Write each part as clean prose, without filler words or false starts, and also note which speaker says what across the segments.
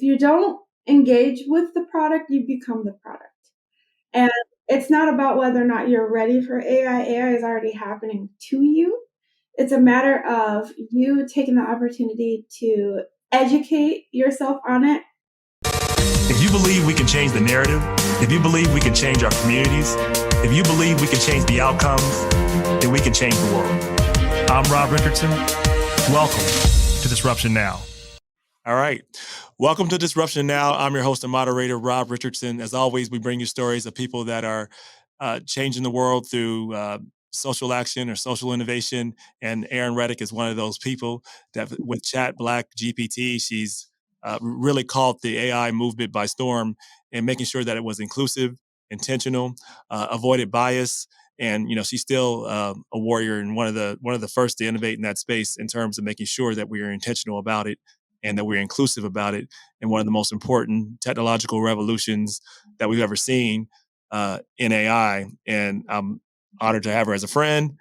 Speaker 1: you don't engage with the product, you become the product. And it's not about whether or not you're ready for AI. AI is already happening to you. It's a matter of you taking the opportunity to educate yourself on it.
Speaker 2: If you believe we can change the narrative, if you believe we can change our communities, if you believe we can change the outcomes, then we can change the world. I'm Rob Richardson. Welcome to Disruption Now. All right. Welcome to Disruption Now. I'm your host and moderator, Rob Richardson. As always, we bring you stories of people that are changing the world through social action or social innovation. And Erin Reddick is one of those people that with ChatBlackGPT, she's really caught the AI movement by storm and making sure that it was inclusive, intentional, avoided bias. And she's still a warrior and one of the first to innovate in that space in terms of making sure that we are intentional about it and that we're inclusive about it. And one of the most important technological revolutions that we've ever seen in AI. And I'm honored to have her as a friend.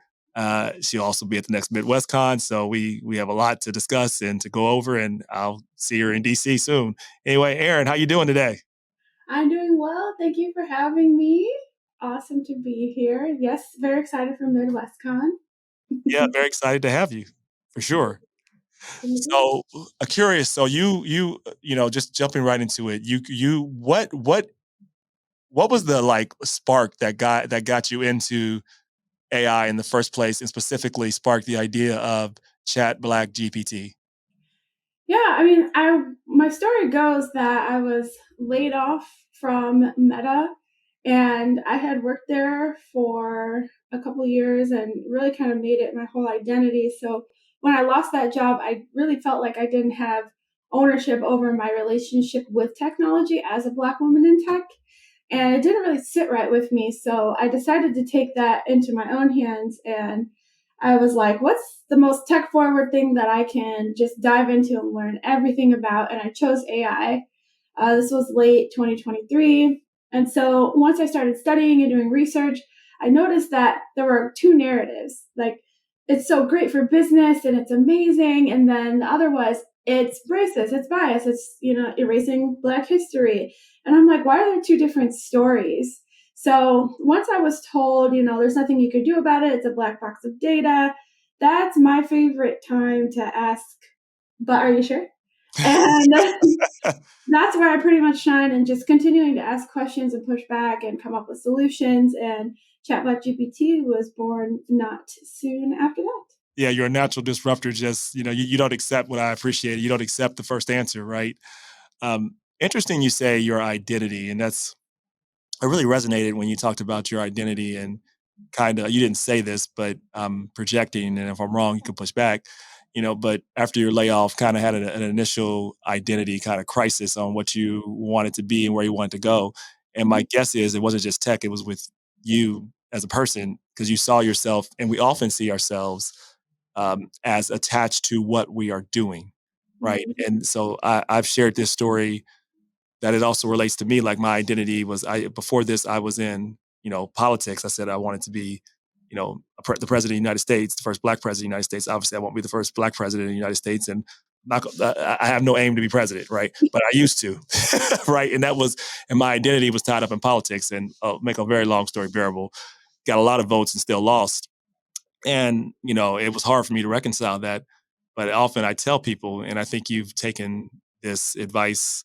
Speaker 2: She'll also be at the next MidwestCon. So we have a lot to discuss and to go over, and I'll see her in DC soon. Anyway, Erin, how you doing today?
Speaker 1: I'm doing well. Thank you for having me. Awesome to be here. Yes, very excited for MidwestCon.
Speaker 2: Yeah, very excited to have you, for sure. So curious. So you just jumping right into it. What was the spark that got you into AI in the first place, and specifically sparked the idea of ChatBlackGPT?
Speaker 1: Yeah, I mean, my story goes that I was laid off from Meta, and I had worked there for a couple years and really kind of made it my whole identity. So when I lost that job, I really felt like I didn't have ownership over my relationship with technology as a Black woman in tech. And it didn't really sit right with me. So I decided to take that into my own hands. And I was like, what's the most tech forward thing that I can just dive into and learn everything about? And I chose AI. This was late 2023. And so once I started studying and doing research, I noticed that there were two narratives. Like, it's so great for business and it's amazing. And then the other was, it's racist, it's biased, it's, erasing Black history. And I'm like, why are there two different stories? So once I was told, there's nothing you could do about it, it's a black box of data, that's my favorite time to ask, but are you sure? And that's where I pretty much shine, and just continuing to ask questions and push back and come up with solutions. And ChatBlackGPT was born not soon after that.
Speaker 2: Yeah, you're a natural disruptor. Just, you don't accept what I appreciate. You don't accept the first answer, right? Interesting you say your identity, and it really resonated when you talked about your identity and kind of, you didn't say this, but I'm projecting, and if I'm wrong, you can push back, but after your layoff kind of had an initial identity kind of crisis on what you wanted to be and where you wanted to go. And my guess is it wasn't just tech, it was with you as a person, because you saw yourself, and we often see ourselves as attached to what we are doing, right?
Speaker 1: Mhm.
Speaker 2: And so I've shared this story that it also relates to me. Like, my identity was, before this, I was in, politics. I said I wanted to be, the president of the United States, the first Black president of the United States. Obviously, I won't be the first Black president of the United States, and I have no aim to be president, right? But I used to, right? And my identity was tied up in politics. And make a very long story bearable, got a lot of votes and still lost. And, it was hard for me to reconcile that. But often I tell people, and I think you've taken this advice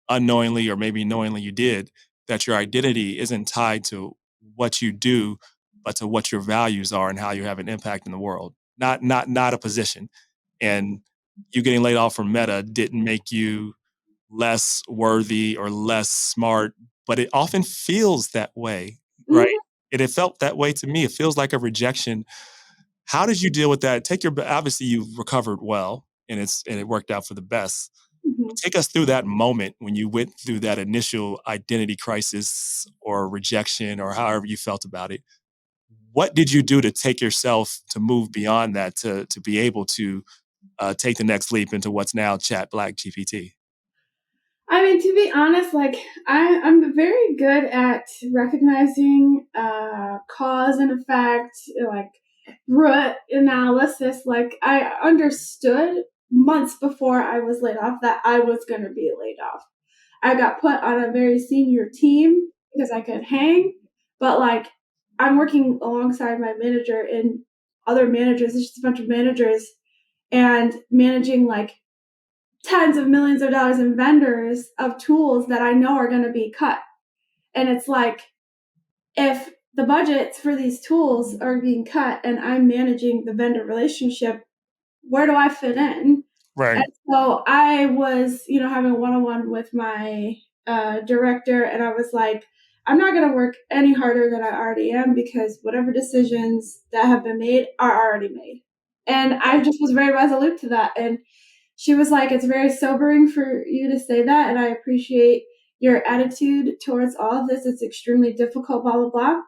Speaker 2: unknowingly, or maybe knowingly you did, that your identity isn't tied to what you do, but to what your values are and how you have an impact in the world. Not a position. And you getting laid off from Meta didn't make you less worthy or less smart, but it often feels that way, right?
Speaker 1: Mhm.
Speaker 2: And it felt that way to me. It feels like a rejection. How did you deal with that? Obviously you've recovered well, and it worked out for the best.
Speaker 1: Mhm.
Speaker 2: Take us through that moment when you went through that initial identity crisis or rejection, or however you felt about it. What did you do to take yourself to move beyond that, to be able to take the next leap into what's now ChatBlackGPT?
Speaker 1: I mean, to be honest, I'm very good at recognizing cause and effect, like root analysis. Like, I understood months before I was laid off that I was going to be laid off. I got put on a very senior team because I could hang, but like I'm working alongside my manager and other managers. It's just a bunch of managers and managing like tens of millions of dollars in vendors of tools that I know are going to be cut. And it's like, if the budgets for these tools are being cut and I'm managing the vendor relationship, where do I fit in?
Speaker 2: Right.
Speaker 1: And so I was, having a one-on-one with my director, and I was like, I'm not going to work any harder than I already am because whatever decisions that have been made are already made. And I just was very resolute to that. And she was like, it's very sobering for you to say that, and I appreciate your attitude towards all of this. It's extremely difficult, blah, blah, blah.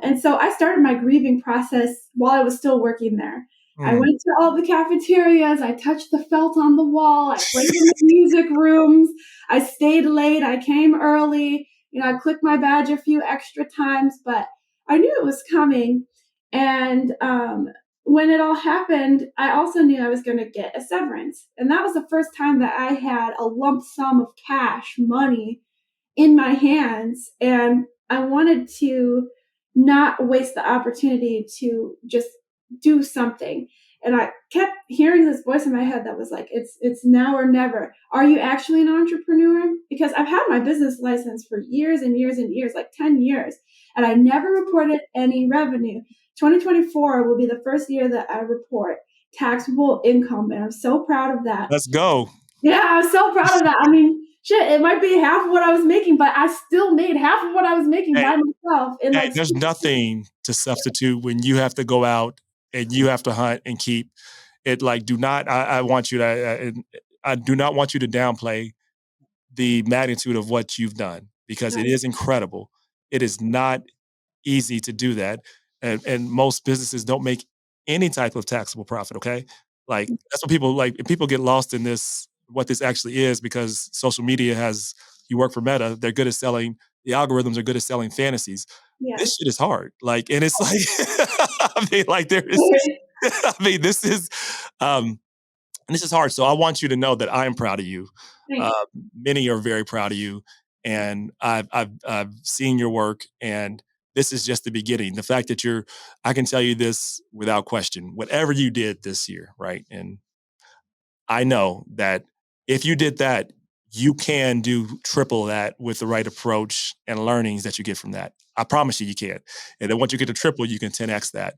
Speaker 1: And so I started my grieving process while I was still working there. I
Speaker 2: Mm.
Speaker 1: went to all the cafeterias. I touched the felt on the wall. I played in the music rooms. I stayed late. I came early. I clicked my badge a few extra times, but I knew it was coming. And when it all happened, I also knew I was going to get a severance. And that was the first time that I had a lump sum of cash money in my hands. And I wanted to not waste the opportunity to just do something. And I kept hearing this voice in my head that was like, it's now or never. Are you actually an entrepreneur? Because I've had my business license for years and years and years, like 10 years, and I never reported any revenue. 2024 will be the first year that I report taxable income, and I'm so proud of that.
Speaker 2: Let's go.
Speaker 1: Yeah, I'm so proud of that. I mean, shit, it might be half of what I was making, but I still made half of what I was making
Speaker 2: Hey,
Speaker 1: by myself in
Speaker 2: hey,
Speaker 1: like
Speaker 2: there's nothing to substitute when you have to go out and you have to hunt and keep it. Like, do not. I want you to. I do not want you to downplay the magnitude of what you've done because it is incredible. It is not easy to do that. And most businesses don't make any type of taxable profit. Okay. Like that's what people like. People get lost in this, what this actually is, because social media has, you work for Meta, they're good at selling, the algorithms are good at selling fantasies.
Speaker 1: yeah.
Speaker 2: This shit is hard. Like, and it's like, I mean, like there is, I mean, um, this is hard. So I want you to know that I am proud of you. Uh,
Speaker 1: Thanks.
Speaker 2: Many are very proud of you, and I've seen your work, and this is just the beginning. The fact that I can tell you this without question. Whatever you did this year, right? And I know that if you did that, you can do triple that with the right approach and learnings that you get from that. I promise you, you can. And then once you get to triple, you can 10x that.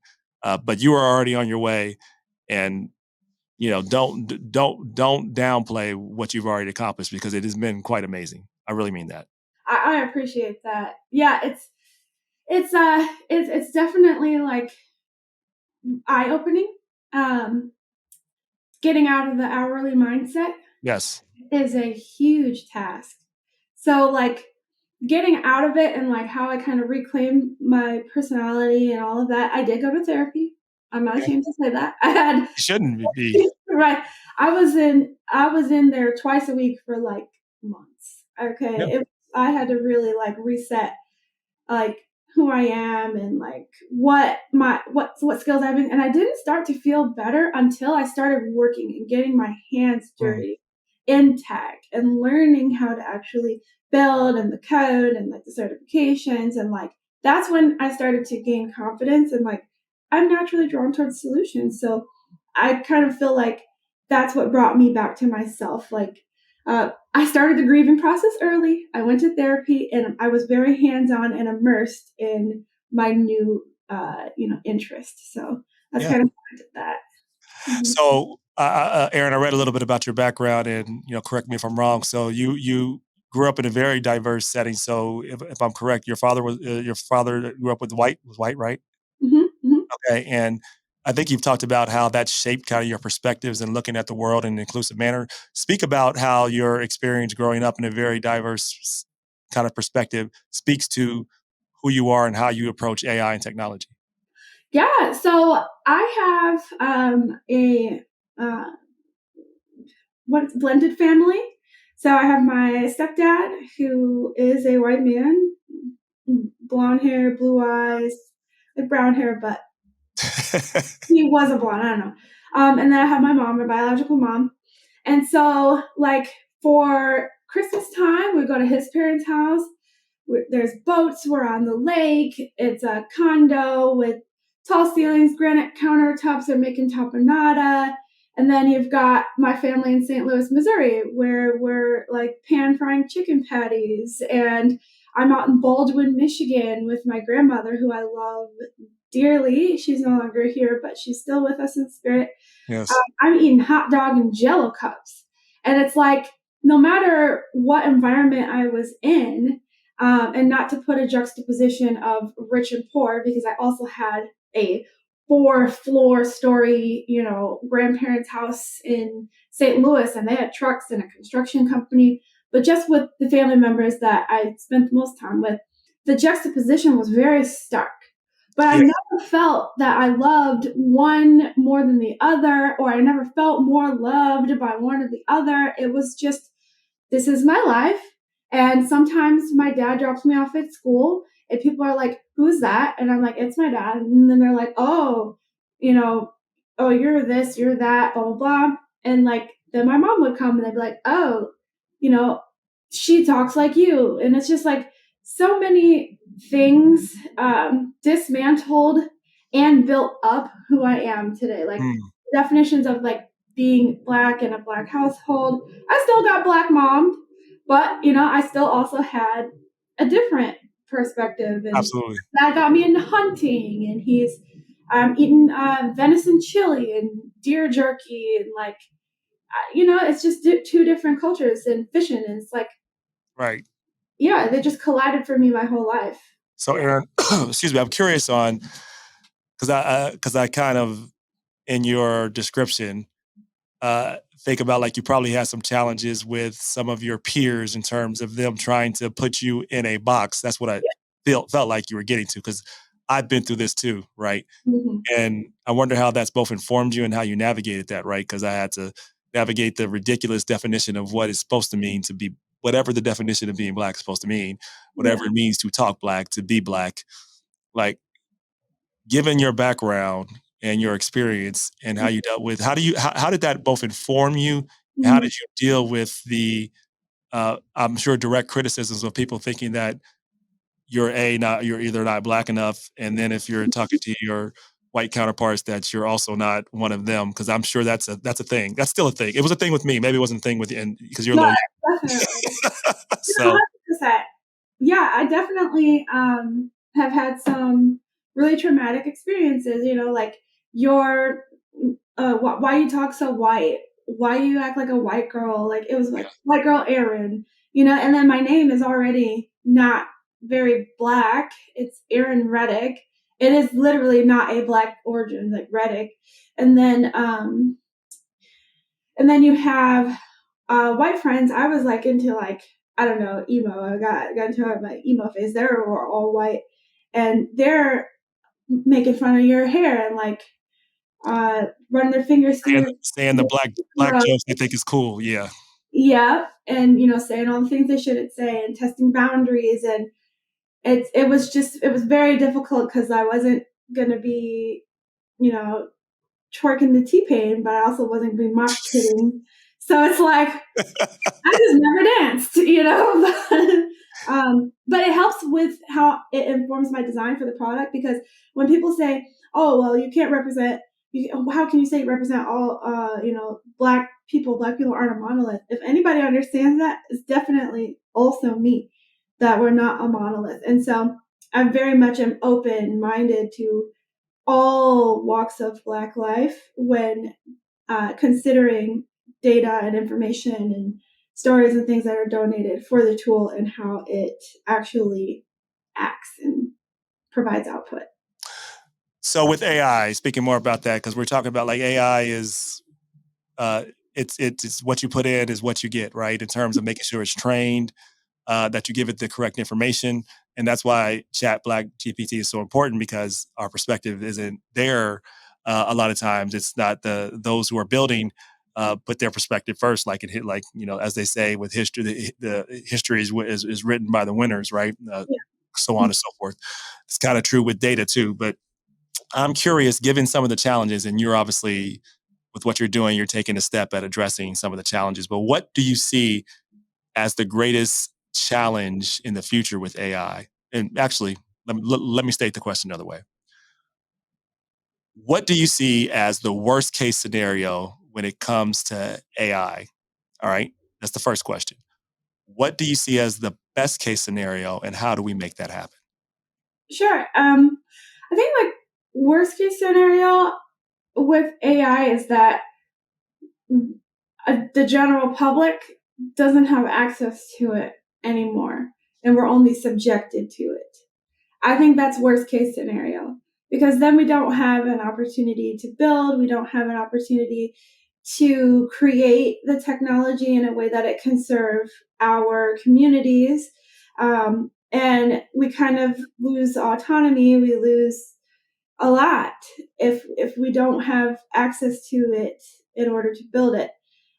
Speaker 2: But you are already on your way, and don't downplay what you've already accomplished because it has been quite amazing. I really mean that.
Speaker 1: I appreciate that. Yeah, it's definitely like eye opening. Um, Getting out of the hourly mindset
Speaker 2: Yes.
Speaker 1: is a huge task. So like getting out of it and like how I kind of reclaimed my personality and all of that. I did go to therapy. I'm not
Speaker 2: Okay.
Speaker 1: ashamed to say that. I had
Speaker 2: You shouldn't be.
Speaker 1: right. I was in there twice a week for like months.
Speaker 2: Yeah.
Speaker 1: Okay. I had to really like reset like who I am and like what skills I have, and I didn't start to feel better until I started working and getting my hands
Speaker 2: Mm.
Speaker 1: dirty in tech and learning how to actually build and the code and like the certifications, and like that's when I started to gain confidence, and like I'm naturally drawn towards solutions. So I kind of feel like that's what brought me back to myself. Like I started the grieving process early. I went to therapy, and I was very hands-on and immersed in my new, interest. So that's
Speaker 2: Yeah.
Speaker 1: kind of how I did that. Mhm.
Speaker 2: So, Aaron, I read a little bit about your background, and correct me if I'm wrong. So, you grew up in a very diverse setting. So, if I'm correct, your father grew up with white, right?
Speaker 1: Mhm, mhm.
Speaker 2: Okay, and I think you've talked about how that shaped kind of your perspectives and looking at the world in an inclusive manner. Speak about how your experience growing up in a very diverse kind of perspective speaks to who you are and how you approach AI and technology.
Speaker 1: Yeah, so I have a uh, what's blended family. So I have my stepdad who is a white man, blonde hair, blue eyes, like brown hair, but he was a blonde. I don't know. And then I have my mom, my biological mom. And so, like, for Christmas time, we go to his parents' house. There's boats. We're on the lake. It's a condo with tall ceilings, granite countertops. They're making tapenade. And then you've got my family in St. Louis, Missouri, where we're like pan frying chicken patties. And I'm out in Baldwin, Michigan with my grandmother, who I love dearly. She's no longer here, but she's still with us in spirit.
Speaker 2: Yes.
Speaker 1: I'm eating hot dog and jello cups. And it's like, no matter what environment I was in, and not to put a juxtaposition of rich and poor, because I also had a 4-floor story, grandparents' house in St. Louis, and they had trucks and a construction company. But just with the family members that I spent the most time with, the juxtaposition was very stark. But I
Speaker 2: Yeah.
Speaker 1: never felt that I loved one more than the other, or I never felt more loved by one or the other. It was just, this is my life. And sometimes my dad drops me off at school and people are like, who's that? And I'm like, it's my dad. And then they're like, oh, you know, oh, you're this, you're that, blah, blah, blah. And like, then my mom would come and they'd be like, oh, you know, she talks like you. And it's just like so many things dismantled and built up who I am today. Like
Speaker 2: Mm,
Speaker 1: definitions of like being black in a black household. I still got black mom, but I still also had a different perspective. And
Speaker 2: absolutely.
Speaker 1: that got me into hunting, and he's eating venison chili and deer jerky, and like it's just two different cultures and fishing, and it's like,
Speaker 2: Right.
Speaker 1: yeah, they just collided for me my whole life.
Speaker 2: So,
Speaker 1: Yeah.
Speaker 2: Erin, excuse me, I'm curious on because I kind of in your description think about like you probably had some challenges with some of your peers in terms of them trying to put you in a box. That's what I felt like you were getting to because I've been through this too, right?
Speaker 1: Mhm.
Speaker 2: And I wonder how that's both informed you and how you navigated that, right? Because I had to navigate the ridiculous definition of what it's supposed to mean to be whatever the definition of being black is supposed to mean,
Speaker 1: Yeah.
Speaker 2: whatever it means to talk black, to be black. Like, given your background and your experience and how you dealt with, how did that both inform you? How
Speaker 1: Mhm.
Speaker 2: did you deal with the, I'm sure, direct criticisms of people thinking that you're either not black enough, and then if you're talking to your white counterparts that you're also not one of them, because I'm sure that's a thing. That's still a thing. It was a thing with me. Maybe it wasn't a thing with you, and because you're a
Speaker 1: Yeah,
Speaker 2: little
Speaker 1: definitely.
Speaker 2: younger.
Speaker 1: No,
Speaker 2: So
Speaker 1: 100%. Yeah, I definitely have had some really traumatic experiences. Like your why you talk so white, why you act like a white girl. Like it was like white girl Erin. And then my name is already not very black. It's Erin Reddick. It is literally not a black origin, like Reddick. And then you have white friends. I was like into like, I don't know, emo. I got into my emo phase. They were all white, and they're making fun of your hair and like running their fingers through
Speaker 2: saying the black
Speaker 1: your
Speaker 2: jokes they think is cool. Yeah.
Speaker 1: yeah, and saying all the things they shouldn't say and testing boundaries, and it was very difficult because I wasn't gonna be you know twerking to T-Pain, but I also wasn't being mosh pitting. So it's like I just never danced. But it helps with how it informs my design for the product, because when people say, "Oh, well, you can't represent," how can you say represent all? Black people. Black people aren't a monolith. If anybody understands that, it's definitely also me, that we're not a monolith. And so I very much am open minded to all walks of Black life when considering data and information and stories and things that are donated for the tool and how it actually acts and provides output.
Speaker 2: So with AI, speaking more about that, because we're talking about like AI is uh, it's what you put in is what you get, right? In terms of making sure it's trained, that you give it the correct information, and that's why Chat Black GPT is so important because our perspective isn't there. A lot of times, it's not those who are building put their perspective first, like it hit, like as they say with history, the history is written by the winners, right? So on
Speaker 1: Yeah.
Speaker 2: and so forth. It's kind of true with data too, but I'm curious, given some of the challenges, and you're obviously with what you're doing, you're taking a step at addressing some of the challenges. But what do you see as the greatest challenge in the future with AI? And actually, let me state the question another way. What do you see as the worst case scenario when it comes to AI? All right. That's the first question. What do you see as the best case scenario and how do we make that happen?
Speaker 1: Sure. I think like worst case scenario with AI is that the general public doesn't have access to it anymore, and we're only subjected to it. I think that's worst case scenario because then we don't have an opportunity to build, we don't have an opportunity to create the technology in a way that it can serve our communities. And we kind of lose autonomy, we lose a lot if we don't have access to it in order to build it.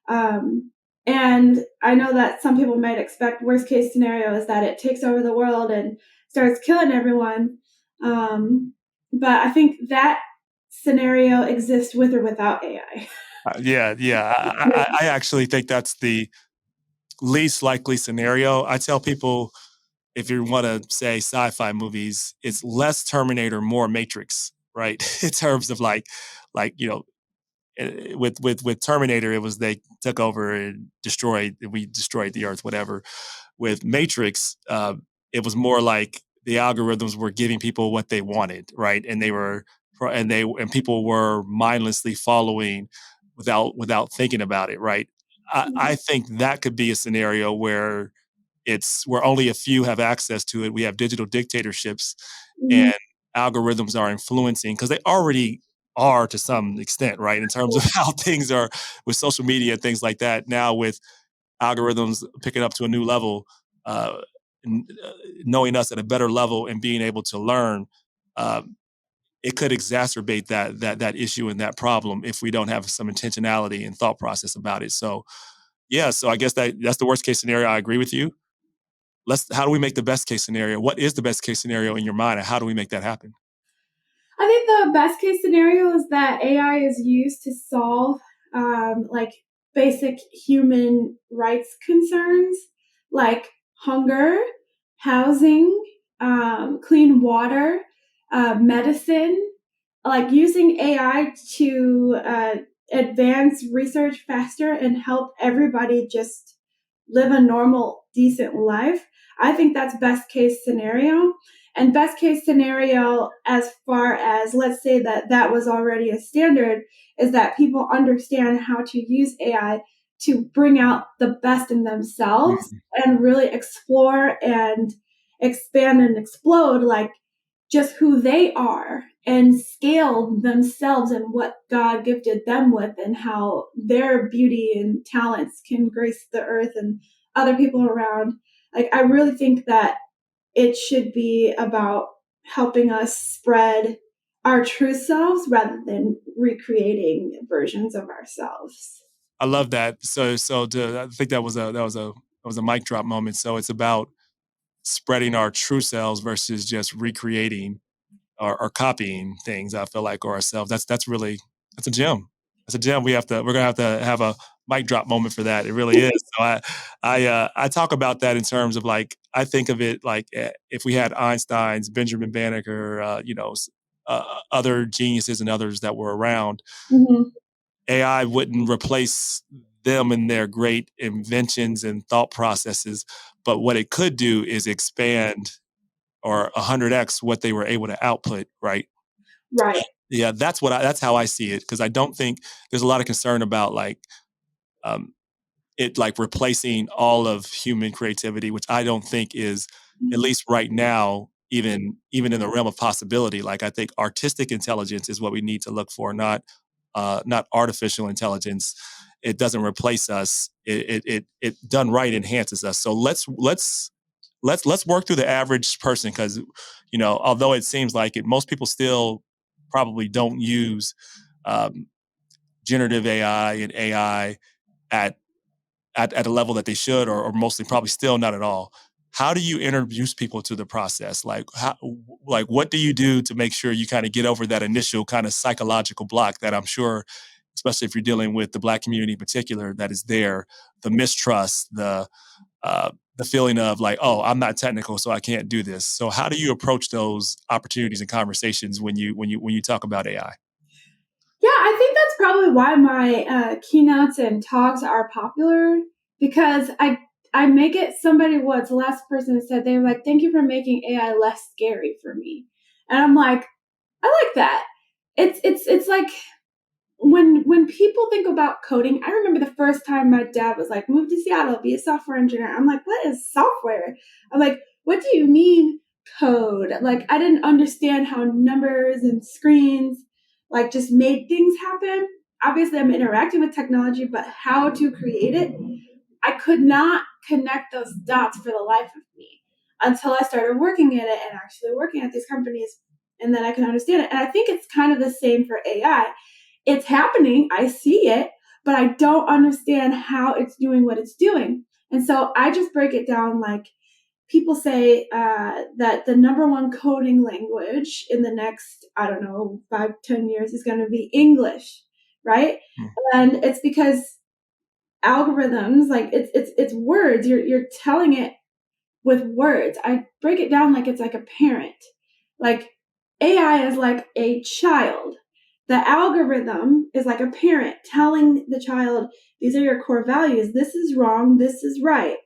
Speaker 1: And I know that some people might expect worst case scenario is that it takes over the world and starts killing everyone. But I think that scenario exists with or without AI.
Speaker 2: Yeah. I actually think that's the least likely scenario. I tell people if you want to say sci-fi movies, it's less Terminator, more Matrix, right? In terms of like with Terminator, it was they took over and we destroyed the Earth, whatever. With Matrix, it was more like the algorithms were giving people what they wanted, right? And and people were mindlessly following without thinking about it, right? I think that could be a scenario where it's where only a few have access to it. We have digital dictatorships
Speaker 1: Mhm.
Speaker 2: and algorithms are influencing because they already are to some extent, right? In terms of how things are with social media and things like that. Now with algorithms picking up to a new level, uh, knowing us at a better level and being able to learn, um, it could exacerbate that issue and that problem if we don't have some intentionality and thought process about it. So yeah, so I guess that's the worst case scenario. I agree with you. How do we make the best case scenario? What is the best case scenario in your mind and how do we make that happen?
Speaker 1: I think the best case scenario is that AI is used to solve like basic human rights concerns like hunger, housing, clean water, medicine, like using AI to advance research faster and help everybody just live a normal, decent life. I think that's best case scenario. And best case scenario, as far as let's say that that was already a standard, is that people understand how to use AI to bring out the best in themselves
Speaker 2: Mhm.
Speaker 1: and really explore and expand and explode like just who they are and scale themselves and what God gifted them with and how their beauty and talents can grace the earth and other people around. Like, I really think that it should be about helping us spread our true selves rather than recreating versions of ourselves.
Speaker 2: I love that. I think that was a mic drop moment. So it's about spreading our true selves versus just recreating or copying things. I feel like or ourselves. That's a gem. That's a gem. We're gonna have a mic drop moment for that. It really is. So I talk about that in terms of like I think of it like if we had Einstein's, Benjamin Banneker, other geniuses and others that were around,
Speaker 1: Mm-hmm.
Speaker 2: AI wouldn't replace them and their great inventions and thought processes, but what it could do is expand or 100x what they were able to output, right?
Speaker 1: Right.
Speaker 2: Yeah, that's how I see it because I don't think there's a lot of concern about like um, it like replacing all of human creativity, which I don't think is at least right now even in the realm of possibility. Like I think artistic intelligence is what we need to look for, not artificial intelligence. It doesn't replace us. It done right enhances us. So let's work through the average person because although it seems like it, most people still probably don't use um, generative AI and AI at at a level that they should, or mostly probably still not at all. How do you introduce people to the process? Like what do you do to make sure you kind of get over that initial kind of psychological block that I'm sure especially if you're dealing with the Black community in particular, that is there, the mistrust, the feeling of like, oh, I'm not technical, so I can't do this. So how do you approach those opportunities and conversations when you talk about AI?
Speaker 1: Yeah, I think that's probably why my keynotes and talks are popular because I make it somebody what's the last person said they were like, "Thank you for making AI less scary for me," and I'm like, I like that. It's like when people think about coding, I remember the first time my dad was like, "Move to Seattle, be a software engineer." I'm like, "What is software?" I'm like, "What do you mean code?" Like I didn't understand how numbers and screens like just made things happen. Obviously, I'm interacting with technology, but how to create it, I could not connect those dots for the life of me until I started working at it and actually working at these companies, and then I can understand it. And I think it's kind of the same for AI. It's happening, I see it, but I don't understand how it's doing what it's doing. And so I just break it down like people say that the number one coding language in the next, I don't know, 5, 10 years is going to be English, right?
Speaker 2: Hmm.
Speaker 1: And it's because algorithms, like it's words. You're telling it with words. I break it down like it's like a parent. Like AI is like a child. The algorithm is like a parent telling the child, these are your core values. This is wrong. This is right.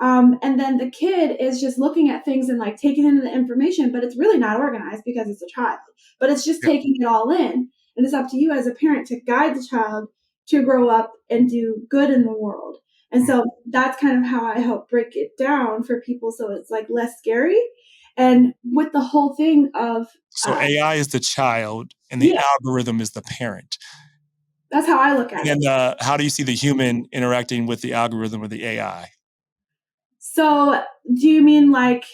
Speaker 1: And then the kid is just looking at things and like taking in the information, but it's really not organized because it's a child. But it's just
Speaker 2: Yeah.
Speaker 1: taking it all in. And it's up to you as a parent to guide the child to grow up and do good in the world. And
Speaker 2: Hmm.
Speaker 1: so that's kind of how I help break it down for people so it's like less scary. And with the whole thing of,
Speaker 2: So
Speaker 1: uh,
Speaker 2: AI is the child and the
Speaker 1: yeah,
Speaker 2: algorithm is the parent.
Speaker 1: that's how I look at it.
Speaker 2: And how do you see the human interacting with the algorithm or the AI?
Speaker 1: So do you mean like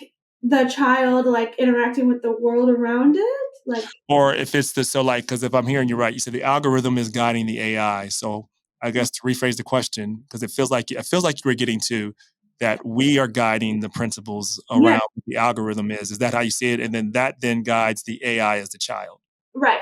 Speaker 1: the child like interacting with the world around it? Like,
Speaker 2: Or if it's the so like, because if I'm hearing you right, you said the algorithm is guiding the AI. So I guess to rephrase the question, because it feels like you were getting to that we are guiding the principles
Speaker 1: yeah,
Speaker 2: around what the algorithm is. Is that how you see it? And then that then guides the AI as the child.
Speaker 1: right.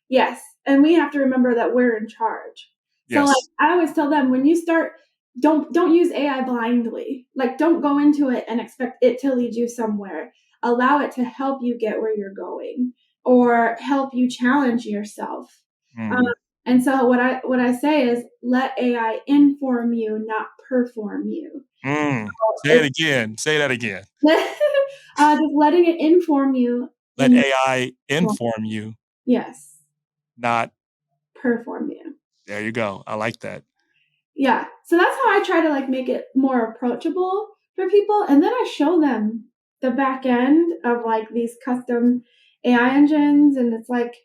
Speaker 1: Yes, and we have to remember that we're in charge. So, like,
Speaker 2: Yes.
Speaker 1: I always tell them when you start, don't use AI blindly. Like, don't go into it and expect it to lead you somewhere. Allow it to help you get where you're going or help you challenge yourself. Um,
Speaker 2: Mm.
Speaker 1: and so what I say is let AI inform you, not perform you.
Speaker 2: Mm. Say it
Speaker 1: It's
Speaker 2: again. Say that again.
Speaker 1: just letting it inform you
Speaker 2: Let
Speaker 1: and
Speaker 2: AI inform you,
Speaker 1: yes,
Speaker 2: not
Speaker 1: perform you.
Speaker 2: there you go. I like that.
Speaker 1: Yeah. So that's how I try to like make it more approachable for people. And then I show them the back end of like these custom AI engines. And it's like,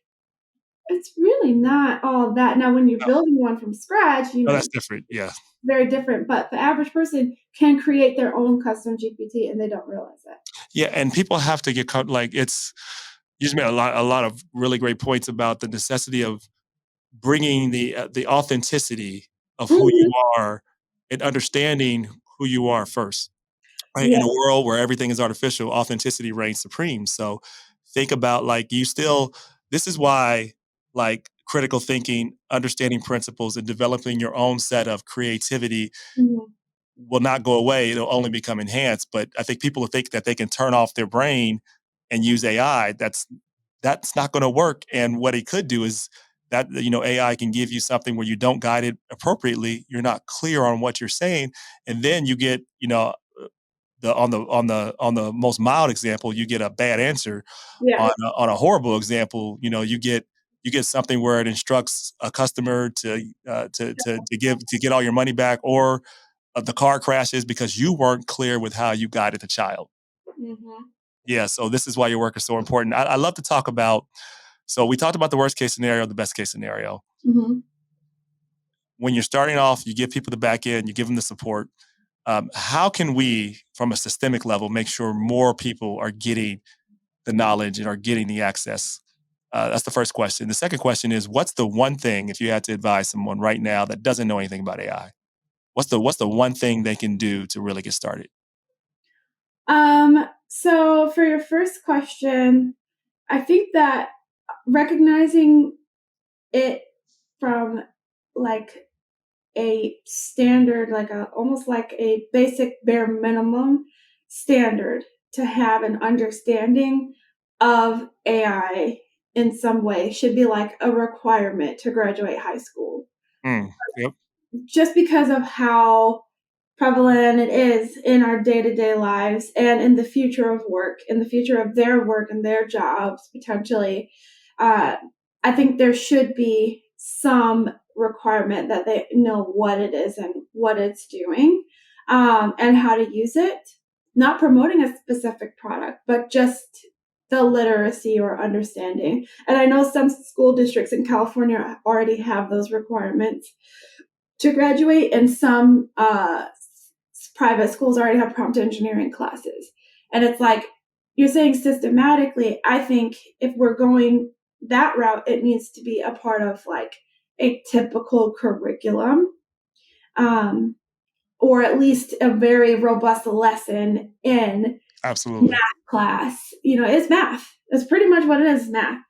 Speaker 1: it's really not all that. Now, when you're
Speaker 2: No,
Speaker 1: building one from scratch,
Speaker 2: no, that's different. Yeah.
Speaker 1: very different. But the average person can create their own custom GPT and they don't realize it.
Speaker 2: Yeah, and people have to get caught like it's you just made a lot of really great points about the necessity of bringing the authenticity of who you
Speaker 1: Mhm.
Speaker 2: are and understanding who you are first. Right?
Speaker 1: Yeah.
Speaker 2: In a world where everything is artificial, authenticity reigns supreme. So think about like you still this is why like critical thinking, understanding principles and developing your own set of creativity
Speaker 1: Mhm.
Speaker 2: will not go away. It'll only become enhanced. But I think people think that they can turn off their brain and use AI. That's not going to work. And what it could do is that AI can give you something where you don't guide it appropriately. You're not clear on what you're saying, and then you get the most mild example, you get a bad answer.
Speaker 1: Yeah.
Speaker 2: On a horrible example, you get something where it instructs a customer to get all your money back, or the car crashes because you weren't clear with how you guided the child.
Speaker 1: Mhm.
Speaker 2: Yeah, so this is why your work is so important. I love to talk about. So we talked about the worst case scenario, the best case scenario.
Speaker 1: Mhm.
Speaker 2: When you're starting off, you give people the back end, you give them the support. How can we, from a systemic level, make sure more people are getting the knowledge and are getting the access? That's the first question. The second question is, what's the one thing, if you had to advise someone right now that doesn't know anything about AI, what's the one thing they can do to really get started?
Speaker 1: So for your first question, I think that recognizing it from like a standard, like a almost like a basic bare minimum standard to have an understanding of AI in some way should be like a requirement to graduate high school.
Speaker 2: Yep.
Speaker 1: Just because of how prevalent it is in our day-to-day lives and in the future of work, in the future of their work and their jobs potentially. uh, I think there should be some requirement that they know what it is and what it's doing, and how to use it, not promoting a specific product but just the literacy or understanding. And I know some school districts in California already have those requirements to graduate, and some private schools already have prompt engineering classes. And it's like you're saying systematically, I think if we're going that route, it needs to be a part of like a typical curriculum, um, or at least a very robust lesson in
Speaker 2: Absolutely.
Speaker 1: math class. It's math. That's pretty much what it is, math.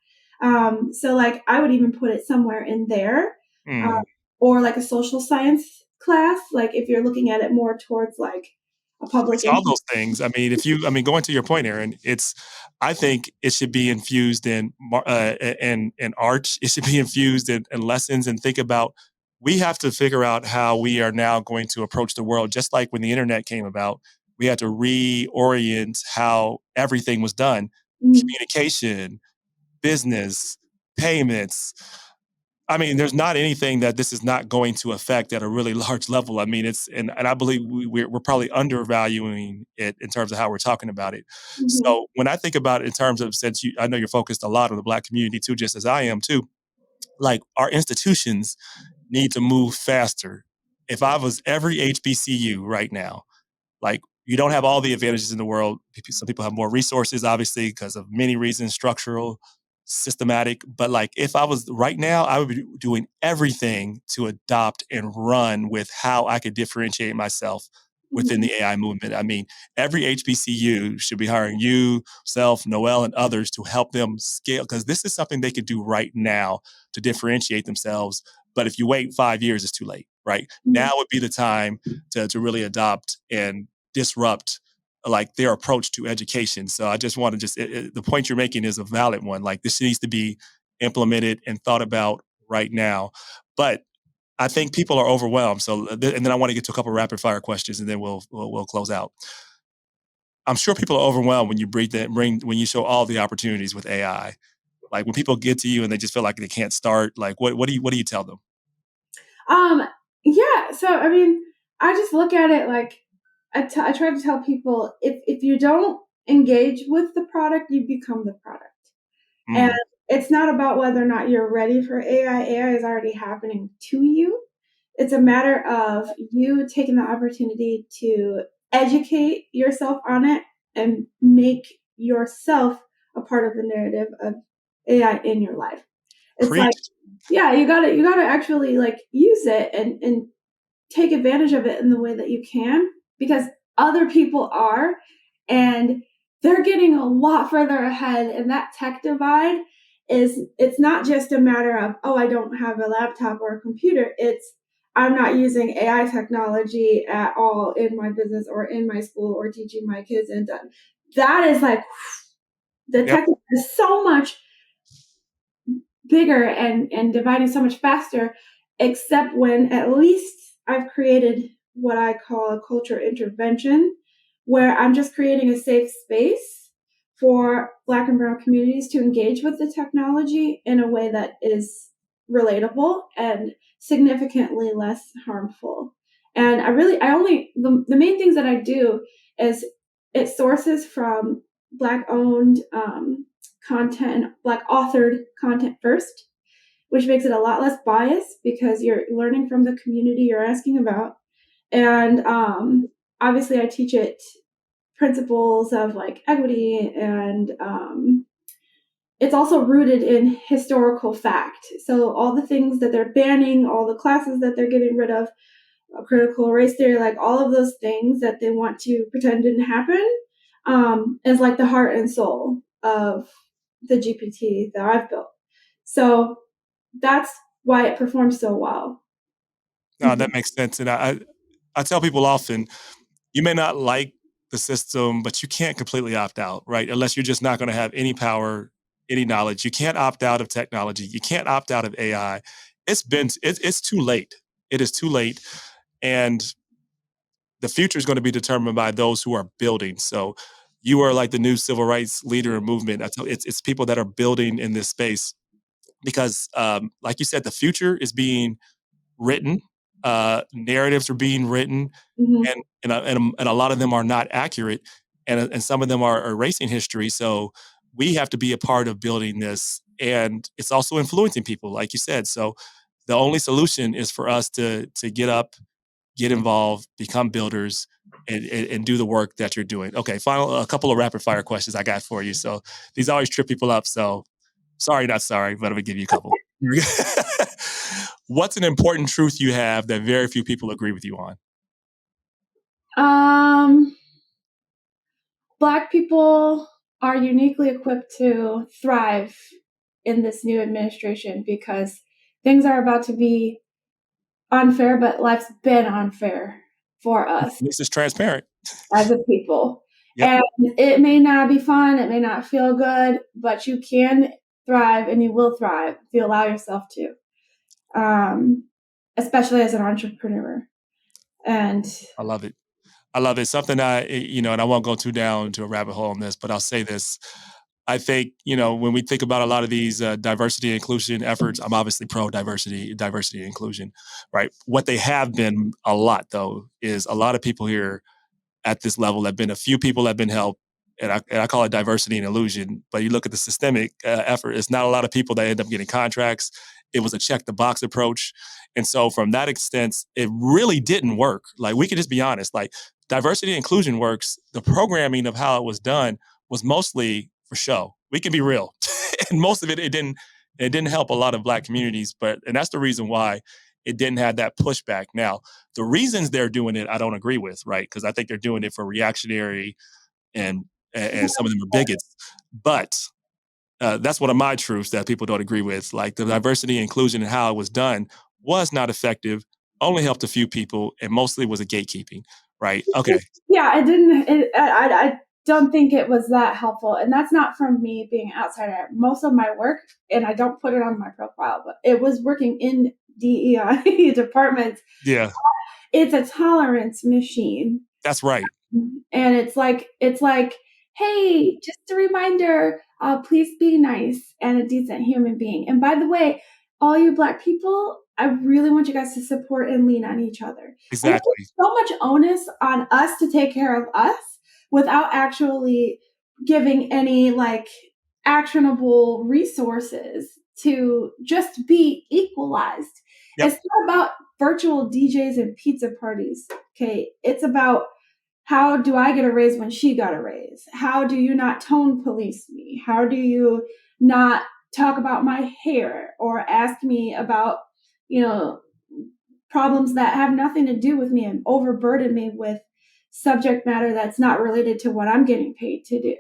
Speaker 1: So like I would even put it somewhere in there, uh,
Speaker 2: Mm.
Speaker 1: or like a social science class. Like if you're looking at it more towards like a public.
Speaker 2: It's all those things. I mean, going to your point, Erin, I think it should be infused in art. It should be infused in lessons and think about, we have to figure out how we are now going to approach the world. Just like when the internet came about, we had to reorient how everything was done,
Speaker 1: Mhm.
Speaker 2: communication, business, payments. I mean, there's not anything that this is not going to affect at a really large level. I mean, and I believe we're probably undervaluing it in terms of how we're talking about it.
Speaker 1: Mhm.
Speaker 2: So when I think about it in terms of, I know you're focused a lot on the Black community too, just as I am too, like our institutions need to move faster. If I was every HBCU right now, like, you don't have all the advantages in the world. Some people have more resources, obviously, because of many reasons, structural, systematic. But like, if I was right now, I would be doing everything to adopt and run with how I could differentiate myself within
Speaker 1: Mhm.
Speaker 2: the AI movement. I mean, every HBCU should be hiring you, self, Noel, and others to help them scale, because this is something they could do right now to differentiate themselves. But if you wait 5 years, it's too late, right? Now
Speaker 1: Mhm.
Speaker 2: would be the time to really adopt and disrupt like their approach to education. So I just want to the point you're making is a valid one. Like, this needs to be implemented and thought about right now. But I think people are overwhelmed. So, and then I want to get to a couple of rapid fire questions, and then we'll close out. I'm sure people are overwhelmed when you when you show all the opportunities with AI. Like, when people get to you and they just feel like they can't start, like, what do you tell them?
Speaker 1: Um, yeah. So I mean, I just look at it like I try to tell people, if you don't engage with the product, you become the product. And
Speaker 2: Mm,
Speaker 1: it's not about whether or not you're ready for AI. AI is already happening to you. It's a matter of you taking the opportunity to educate yourself on it and make yourself a part of the narrative of AI in your life. It's like,
Speaker 2: preach.
Speaker 1: yeah, you gotta actually like use it and take advantage of it in the way that you can, because other people are, and they're getting a lot further ahead. And that tech divide it's not just a matter of, oh, I don't have a laptop or a computer. It's, I'm not using AI technology at all in my business or in my school or teaching my kids. And that is like the
Speaker 2: Yep.
Speaker 1: tech is so much bigger and dividing so much faster, except when at least I've created what I call a culture intervention, where I'm just creating a safe space for Black and Brown communities to engage with the technology in a way that is relatable and significantly less harmful. And the main things that I do is it sources from Black owned content, Black authored content first, which makes it a lot less biased because you're learning from the community you're asking about. And obviously, I teach it principles of like equity, and it's also rooted in historical fact. So all the things that they're banning, all the classes that they're getting rid of, critical race theory, like all of those things that they want to pretend didn't happen, is like the heart and soul of the GPT that I've built. So that's why it performs so well.
Speaker 2: No,
Speaker 1: Mhm.
Speaker 2: that makes sense. And I tell people often, you may not like the system, but you can't completely opt out, right? Unless you're just not going to have any power, any knowledge. You can't opt out of technology. You can't opt out of AI. It's too late. It is too late, and the future is going to be determined by those who are building. So you are like the new civil rights leader and movement. It's people that are building in this space because, like you said, the future is being written. Narratives are being written,
Speaker 1: Mhm.
Speaker 2: and a lot of them are not accurate, and some of them are erasing history. So we have to be a part of building this, and it's also influencing people, like you said. So the only solution is for us to get up, get involved, become builders, and do the work that you're doing. Okay, final a couple of rapid fire questions I got for you. So these always trip people up. So sorry, not sorry, but I'm gonna give you a couple. What's an important truth you have that very few people agree with you on?
Speaker 1: Um, Black people are uniquely equipped to thrive in this new administration because things are about to be unfair, but life's been unfair for us
Speaker 2: This is transparent.
Speaker 1: as a people.
Speaker 2: Yep,
Speaker 1: And it may not be fun, it may not feel good, but you can thrive and you will thrive if you allow yourself to, especially as an entrepreneur. And
Speaker 2: I love it. I love it. Something and I won't go too down to a rabbit hole on this, but I'll say this. I think, when we think about a lot of these diversity and inclusion efforts, I'm obviously pro diversity and inclusion, right? What they have been a lot, though, is a lot of people here at this level have been a few people have been helped. And I call it diversity and illusion. But you look at the systemic effort, it's not a lot of people that end up getting contracts. It was a check the box approach. And so, from that extent, it really didn't work. Like, we could just be honest, like, diversity and inclusion works. The programming of how it was done was mostly for show. We can be real. And most of it didn't help a lot of Black communities. And that's the reason why it didn't have that pushback. Now, the reasons they're doing it, I don't agree with, right? Because I think they're doing it for reactionary and and some of them are bigots. But that's one of my truths that people don't agree with. Like, the diversity and inclusion and how it was done was not effective, only helped a few people, and mostly was a gatekeeping, right? Okay.
Speaker 1: yeah, it didn't. I don't think it was that helpful, and that's not from me being an outsider. Most of my work, and I don't put it on my profile, but it was working in DEI departments.
Speaker 2: Yeah,
Speaker 1: It's a tolerance machine.
Speaker 2: that's right.
Speaker 1: And it's like, hey, just a reminder, please be nice and a decent human being. And by the way, all you Black people, I really want you guys to support and lean on each other. And it puts
Speaker 2: Exactly.
Speaker 1: so much onus on us to take care of us without actually giving any like actionable resources to just be equalized.
Speaker 2: Yep.
Speaker 1: It's not about virtual DJs and pizza parties. Okay. It's about, how do I get a raise when she got a raise? How do you not tone police me? How do you not talk about my hair or ask me about, you know, problems that have nothing to do with me and overburden me with subject matter that's not related to what I'm getting paid to do?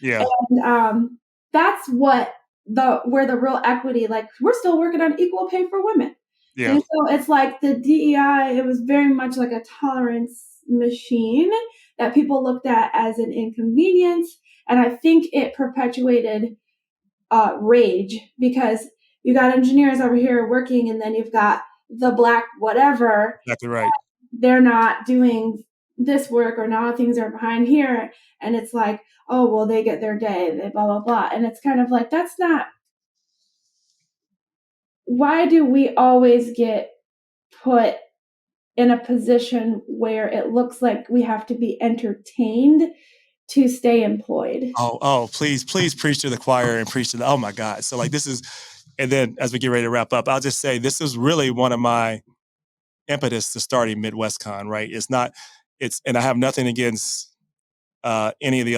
Speaker 2: Yeah.
Speaker 1: And that's what the where the real equity, like we're still working on equal pay for women.
Speaker 2: Yeah.
Speaker 1: And so it's like the DEI, it was very much like a tolerance machine that people looked at as an inconvenience. And I think it perpetuated rage because you got engineers over here working, and then you've got the Black whatever.
Speaker 2: Exactly right.
Speaker 1: They're not doing this work, or now things are behind here. And it's like, oh, well, they get their day, they blah, blah, blah. And it's kind of like, that's not, why do we always get put in a position where it looks like we have to be entertained to stay employed?
Speaker 2: Oh, please, please preach to the choir and preach to the. Oh my God! So, like, this is, and then as we get ready to wrap up, I'll just say this is really one of my impetus to starting MidwestCon. Right? It's not. And I have nothing against any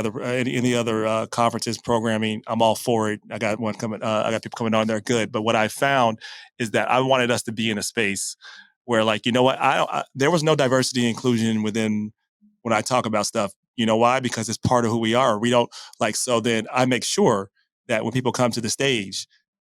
Speaker 2: other conferences programming. I'm all for it. I got one coming. I got people coming on there. Good. But what I found is that I wanted us to be in a space where, like, you know what, there was no diversity and inclusion within when I talk about stuff. You know why? Because it's part of who we are. We don't, like, so then I make sure that when people come to the stage,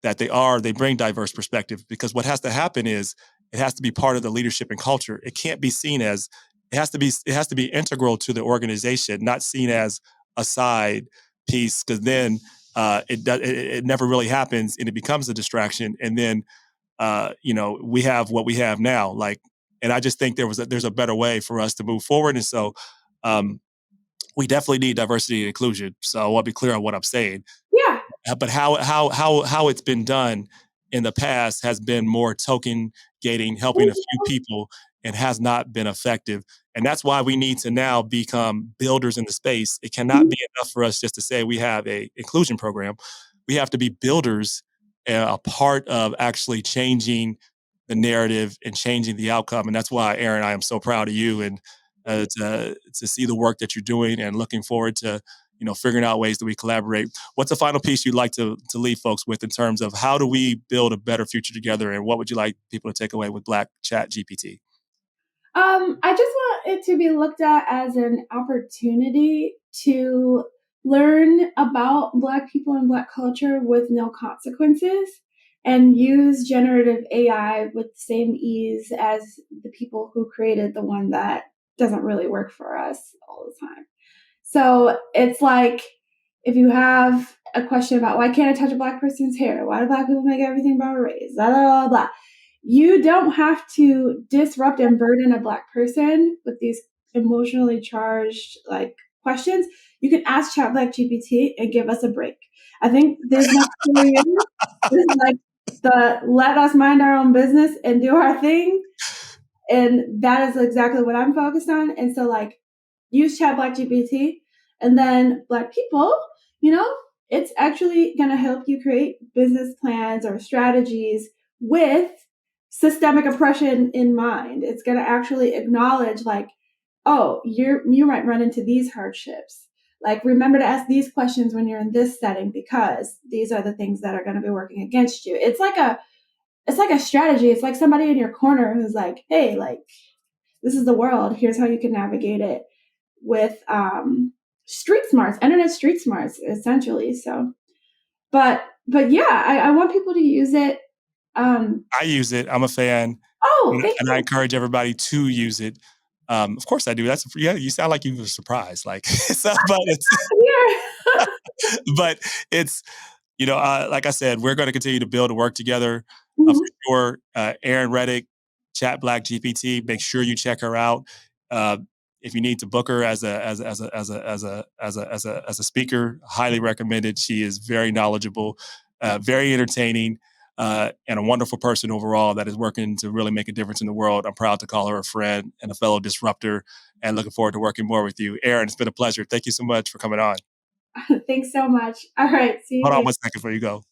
Speaker 2: that they bring diverse perspectives, because what has to happen is it has to be part of the leadership and culture. It can't be seen as, it has to be integral to the organization, not seen as a side piece, because then it never really happens and it becomes a distraction. And then we have what we have now. Like, and I just think there's a better way for us to move forward. And so um, we definitely need diversity and inclusion. So I want to be clear on what I'm saying.
Speaker 1: Yeah.
Speaker 2: But how it's been done in the past has been more token gating, helping a few people, and has not been effective. And that's why we need to now become builders in the space. It cannot be enough for us just to say we have a inclusion program. We have to be builders, a part of actually changing the narrative and changing the outcome. And that's why, Erin, I am so proud of you, and to see the work that you're doing, and looking forward to figuring out ways that we collaborate. What's the final piece you'd like to leave folks with in terms of how do we build a better future together, and what would you like people to take away with Black Chat GPT?
Speaker 1: I just want it to be looked at as an opportunity to learn about Black people and Black culture with no consequences, and use generative AI with the same ease as the people who created the one that doesn't really work for us all the time. So it's like, if you have a question about why can't I touch a Black person's hair? Why do Black people make everything about race? Blah, blah, blah, blah. You don't have to disrupt and burden a Black person with these emotionally charged questions. You can ask ChatBlackGPT and give us a break. I think this next 4 years is like the let us mind our own business and do our thing. And that is exactly what I'm focused on. And so use ChatBlackGPT, and then Black people, it's actually going to help you create business plans or strategies with systemic oppression in mind. It's going to actually acknowledge oh, you might run into these hardships. Remember to ask these questions when you're in this setting, because these are the things that are going to be working against you. It's like a strategy. It's like somebody in your corner who's like, hey, this is the world. Here's how you can navigate it with street smarts, internet street smarts, essentially. So, but yeah, I want people to use it.
Speaker 2: I use it. I'm a fan.
Speaker 1: Oh, thank
Speaker 2: and
Speaker 1: you.
Speaker 2: I encourage everybody to use it. Of course I do. You sound like you were surprised. But it's, like I said, we're going to continue to build and work together, for
Speaker 1: Mhm.
Speaker 2: sure. Erin Reddick, ChatBlackGPT. Make sure you check her out. Uh, if you need to book her as a speaker, highly recommended. She is very knowledgeable, very entertaining, and a wonderful person overall that is working to really make a difference in the world. I'm proud to call her a friend and a fellow disruptor, and looking forward to working more with you. Erin, it's been a pleasure. Thank you so much for coming on.
Speaker 1: Thanks so much. All right, see you
Speaker 2: Hold on
Speaker 1: later.
Speaker 2: one second before you go.